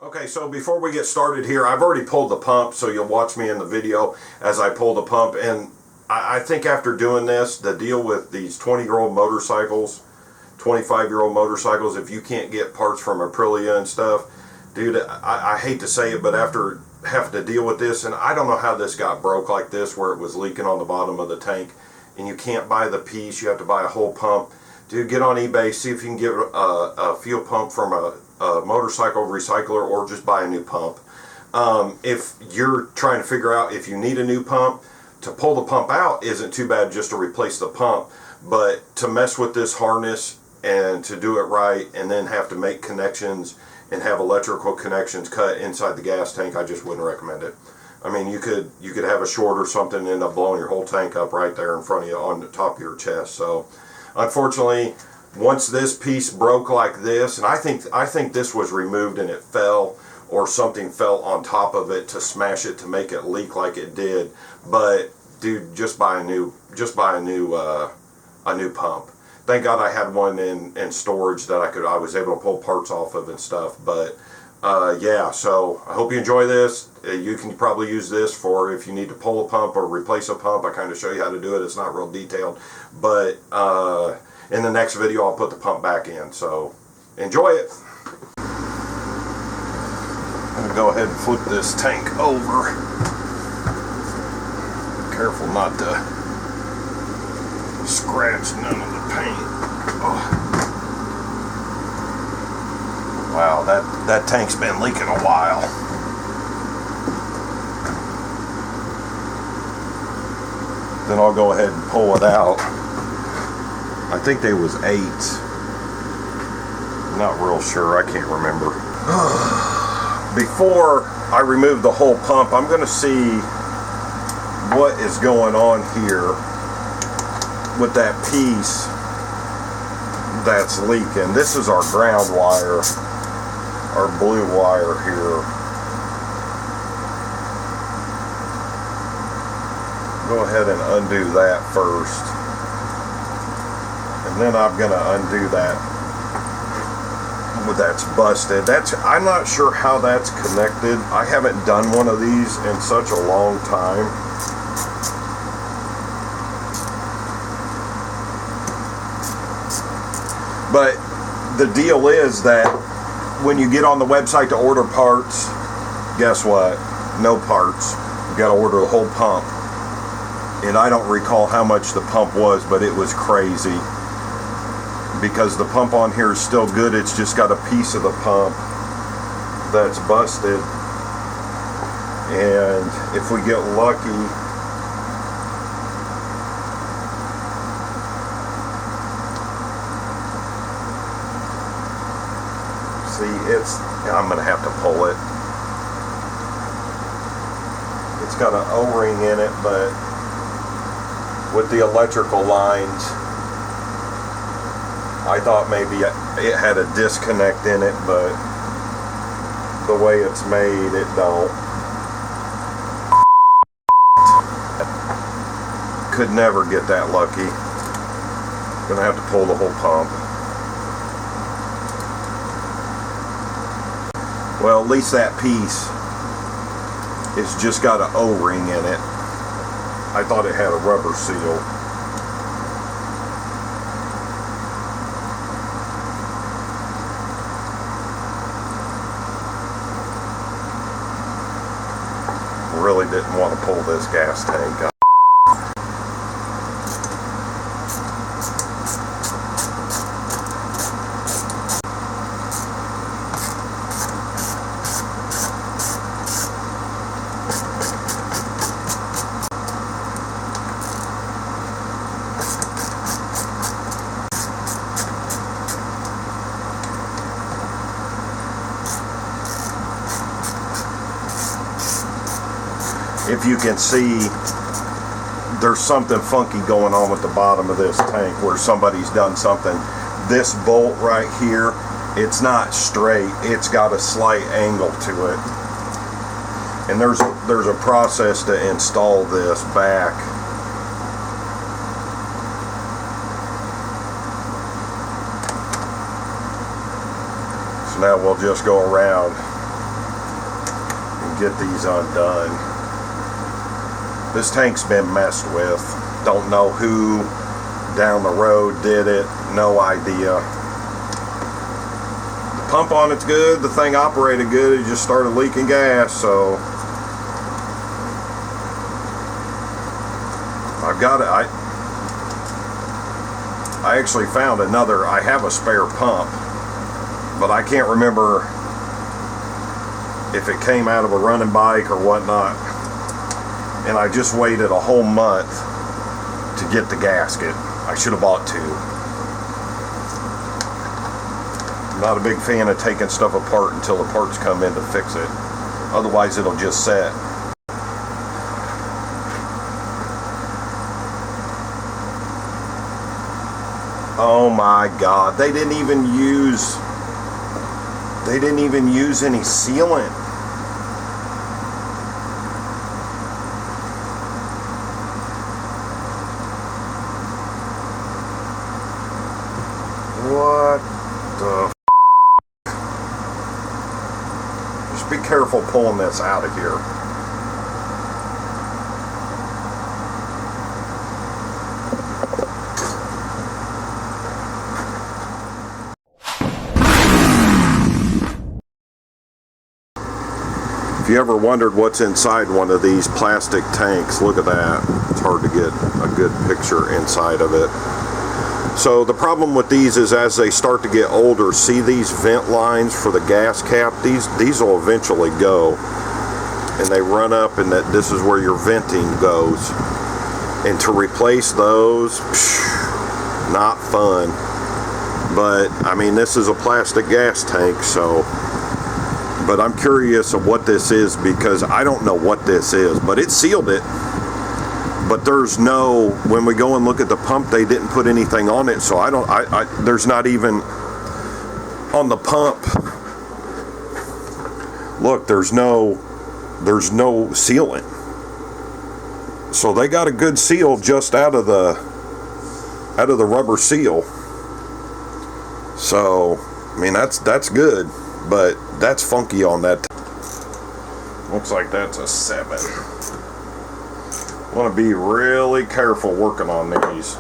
Okay, so before we get started here, I've already pulled the pump, so you'll watch me in the video as I pull the pump. And I think after doing this, the deal with these 20-year-old motorcycles, 25-year-old motorcycles, if you can't get parts from Aprilia and stuff, dude, I hate to say it, but after having to deal with this, and I don't know how this got broke like this, where it was leaking on the bottom of the tank, and you can't buy the piece, you have to buy a whole pump. Dude, get on eBay, see if you can get a fuel pump from a motorcycle recycler, or just buy a new pump. If you're trying to figure out if you need a new pump, to pull the pump out isn't too bad, just to replace the pump. But to mess with this harness and to do it right, and then have to make connections and have electrical connections cut inside the gas tank, I just wouldn't recommend it. I mean, you could have a short or something and end up blowing your whole tank up right there in front of you on the top of your chest. So unfortunately, once this piece broke like this, and I think this was removed and it fell, or something fell on top of it to smash it to make it leak like it did. But dude, just buy a new pump. Thank God I had one in storage that I was able to pull parts off of and stuff. But yeah, so I hope you enjoy this. You can probably use this for if you need to pull a pump or replace a pump. I kind of show you how to do it. It's not real detailed, but in the next video I'll put the pump back in, so enjoy it. I'm gonna go ahead and flip this tank over. Careful not to scratch none of the paint. Oh. Wow, that tank's been leaking a while. Then I'll go ahead and pull it out. I think they was 8. Not real sure, I can't remember. Before I remove the whole pump, I'm going to see what is going on here with that piece that's leaking. This is our ground wire, our blue wire here. Go ahead and undo that first. And then I'm gonna undo that. That's busted. I'm not sure how that's connected. I haven't done one of these in such a long time. But the deal is that when you get on the website to order parts, guess what? No parts. You gotta order the whole pump. And I don't recall how much the pump was, but it was crazy. Because the pump on here is still good, it's just got a piece of the pump that's busted. And if we get lucky, see, I'm gonna have to pull it. It's got an O-ring in it, but with the electrical lines, I thought maybe it had a disconnect in it, but the way it's made, it don't. Could never get that lucky. Gonna have to pull the whole pump. Well, at least that piece is just got an O-ring in it. I thought it had a rubber seal. Really didn't want to pull this gas tank up. If you can see, there's something funky going on with the bottom of this tank where somebody's done something. This bolt right here, it's not straight, it's got a slight angle to it. And there's a process to install this back. So now we'll just go around get these undone. This tank's been messed with. Don't know who down the road did it. No idea. The pump on it's good. The thing operated good. It just started leaking gas. So I've got it. I actually found another. I have a spare pump, but I can't remember if it came out of a running bike or whatnot. And I just waited a whole month to get the gasket. I should have bought two. I'm not a big fan of taking stuff apart until the parts come in to fix it. Otherwise it'll just set. Oh my God, they didn't even use any sealant. What the f? Just be careful pulling this out of here. If you ever wondered what's inside one of these plastic tanks, look at that. It's hard to get a good picture inside of it. So the problem with these is as they start to get older, see these vent lines for the gas cap? These will eventually go. And they run up, and this is where your venting goes. And to replace those, not fun. But, I mean, this is a plastic gas tank, so... But I'm curious of what this is because I don't know what this is. But it sealed it. But there's no, when we go and look at the pump, they didn't put anything on it. So there's not even, on the pump, look, there's no sealant. So they got a good seal just out of the rubber seal. So, I mean, that's good. But that's funky on that. Looks like that's a 7. Want to be really careful working on these.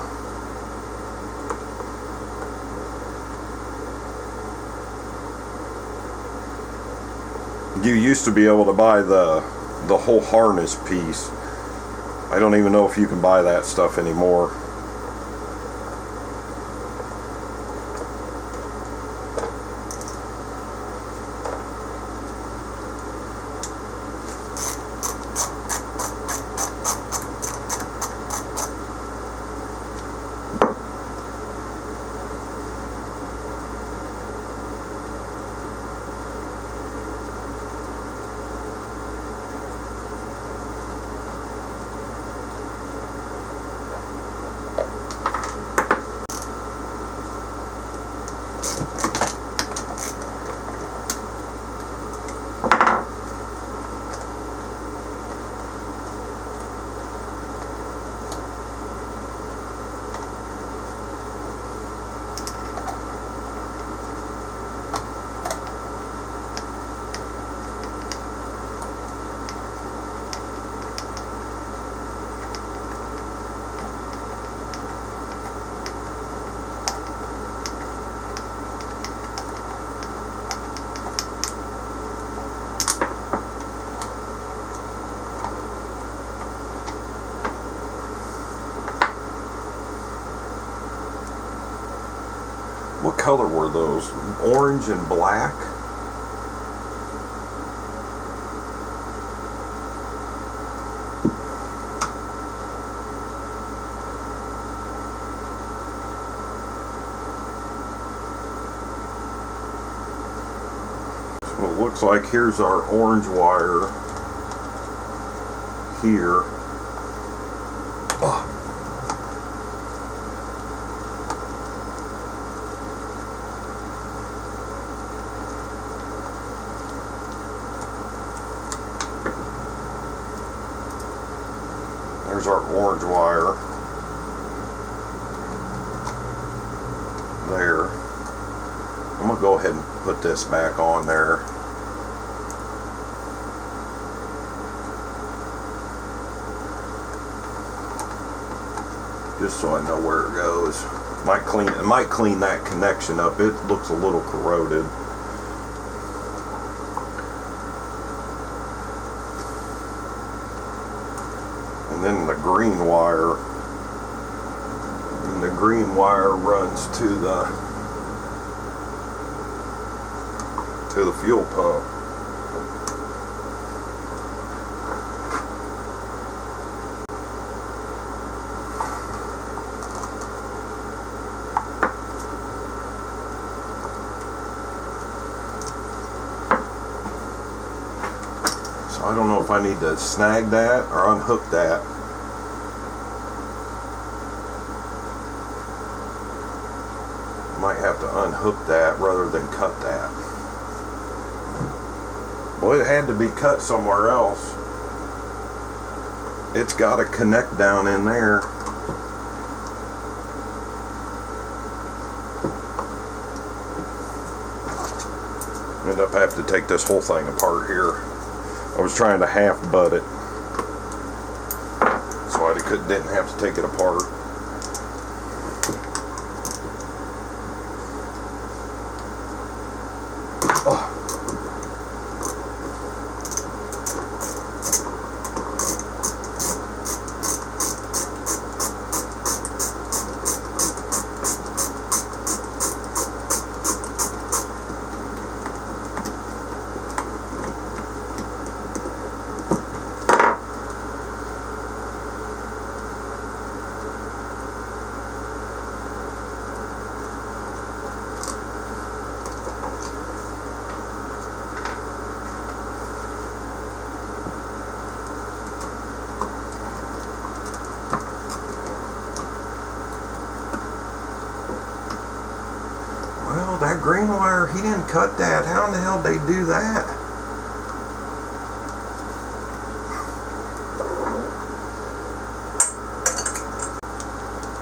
You used to be able to buy the whole harness piece. I don't even know if you can buy that stuff anymore. What color were those? Orange and black? So it looks like here's our orange wire here. Oh. There's our orange wire there. I'm gonna go ahead and put this back on there. just so I know where it goes. It might clean that connection up. It looks a little corroded. And then the green wire. And the green wire runs to the fuel pump. I don't know if I need to snag that or unhook that. Might have to unhook that rather than cut that. Well, it had to be cut somewhere else. It's got to connect down in there. End up having to take this whole thing apart here. I was trying to half butt it, so I didn't have to take it apart. Oh. Well, that green wire, he didn't cut that. How in the hell did they do that?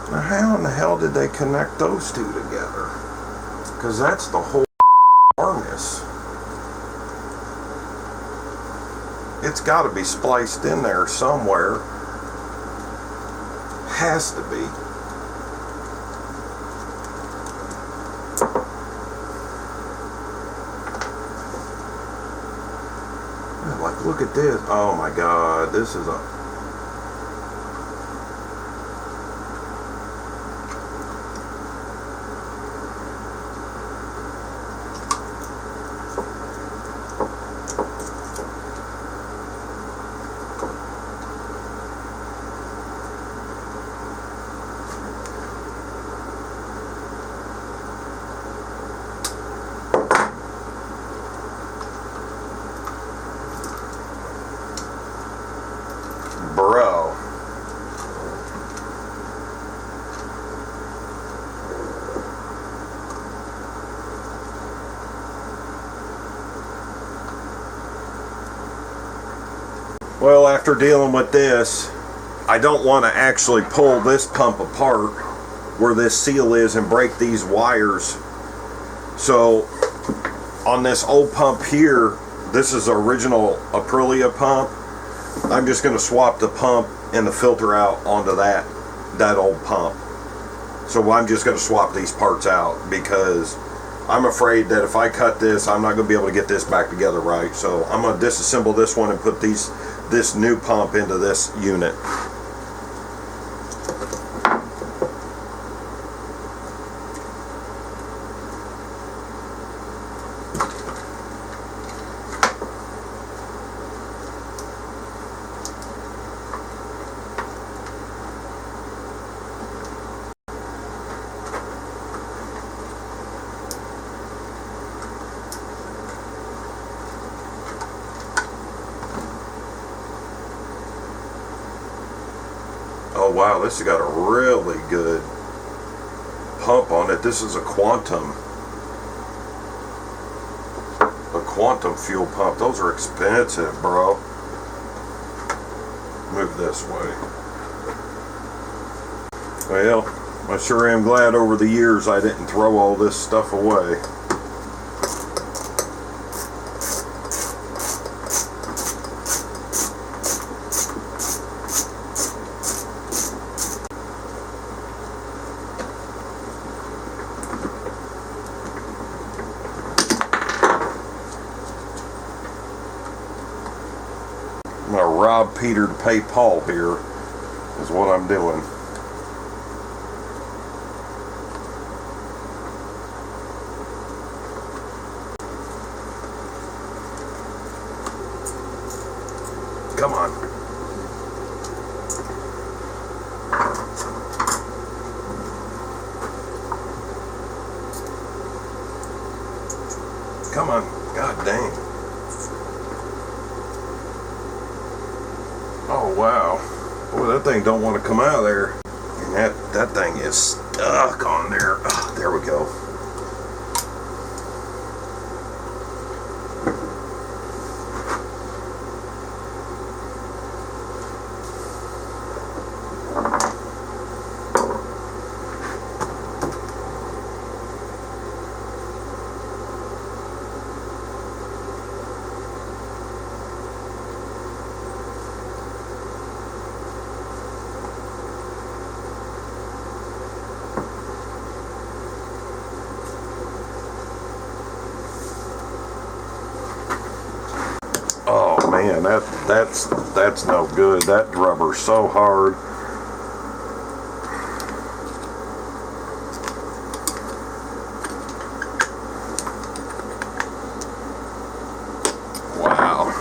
Now, how in the hell did they connect those two together? Because that's the whole harness. It's got to be spliced in there somewhere. Has to be. Like, look at this. Oh my God, this is a... Bro. Well, after dealing with this, I don't want to actually pull this pump apart where this seal is and break these wires. So on this old pump here, this is the original Aprilia pump. I'm just going to swap the pump and the filter out onto that old pump. So I'm just going to swap these parts out because I'm afraid that if I cut this, I'm not going to be able to get this back together right. So I'm going to disassemble this one and put this new pump into this unit. Oh wow, this has got a really good pump on it. This is a quantum fuel pump. Those are expensive, bro. Move this way. Well, I sure am glad over the years I didn't throw all this stuff away. I'm gonna rob Peter to pay Paul here, is what I'm doing. Come on. Come on. God dang. Oh wow. Boy, that thing don't want to come out of there. And that thing is stuck on there. Oh, there we go. Oh man, that's no good. That rubber's so hard. Wow.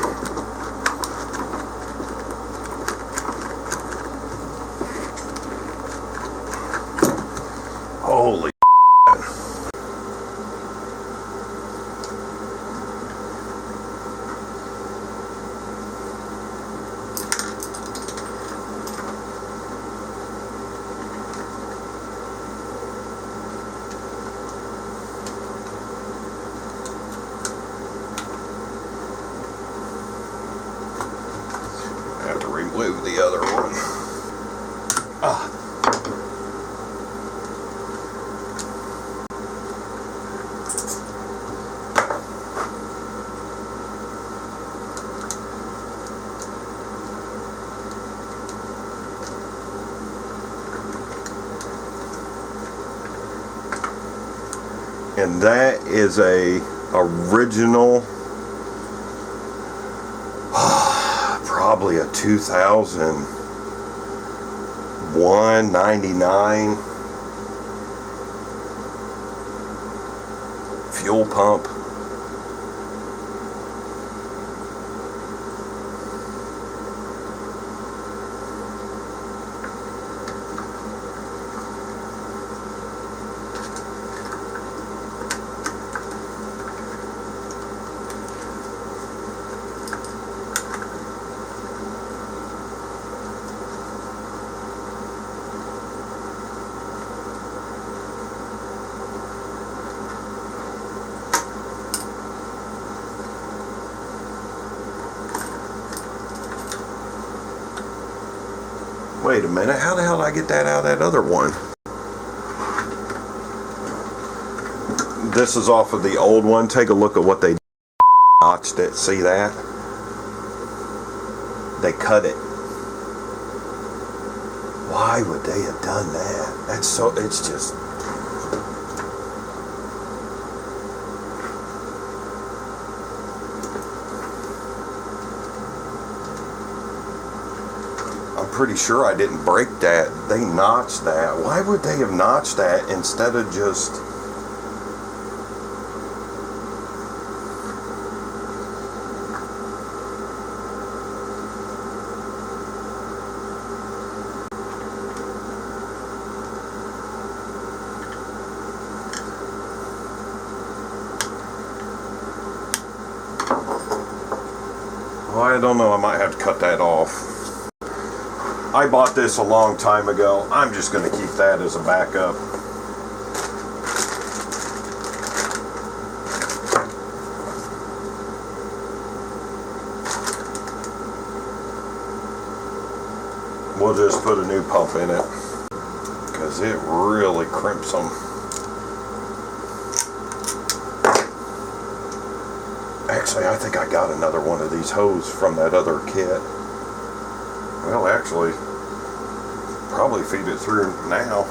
Holy. I have to remove the other one. Ah. And that is a original, probably a 2001 99 fuel pump. Wait a minute, how the hell did I get that out of that other one? This is off of the old one. Take a look at what they notched it. See that? They cut it. Why would they have done that? That's so, it's just... I'm pretty sure I didn't break that. They notched that. Why would they have notched that instead of just... Well, I don't know. I might have to cut that off. I bought this a long time ago. I'm just going to keep that as a backup. We'll just put a new pump in it because it really crimps them. Actually, I think I got another one of these hoses from that other kit. Well, actually, probably feed it through now.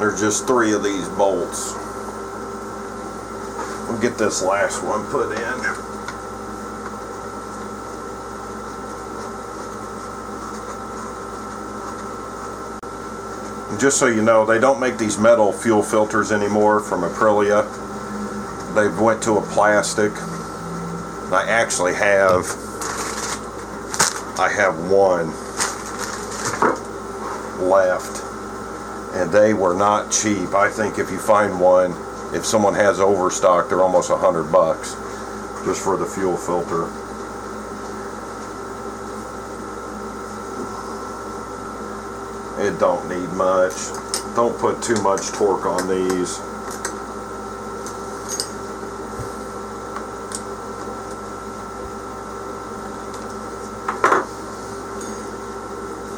There's just 3 of these bolts. We'll get this last one put in. And just so you know, they don't make these metal fuel filters anymore from Aprilia. They went to a plastic. I actually have one left, and they were not cheap. I think if you find one, if someone has overstock, they're almost $100 just for the fuel filter. It don't need much. Don't put too much torque on these.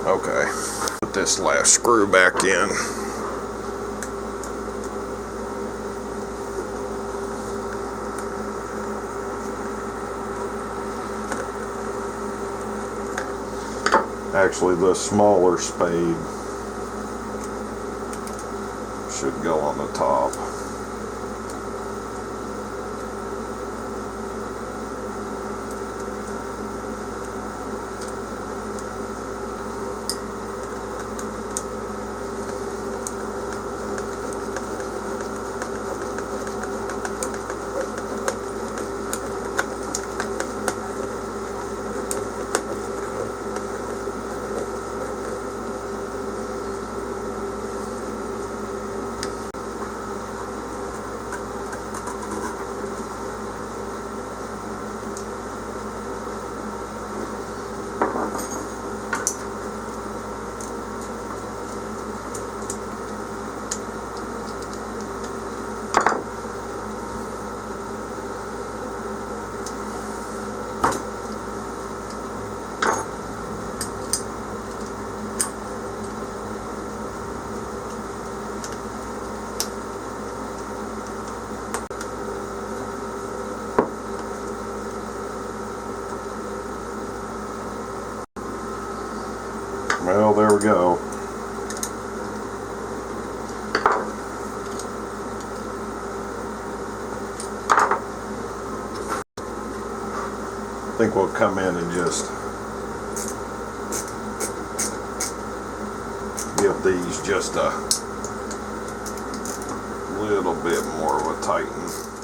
Okay, put this last screw back in. Actually, the smaller spade should go on the top. Well, there we go. I think we'll come in and just give these just a little bit more of a tighten.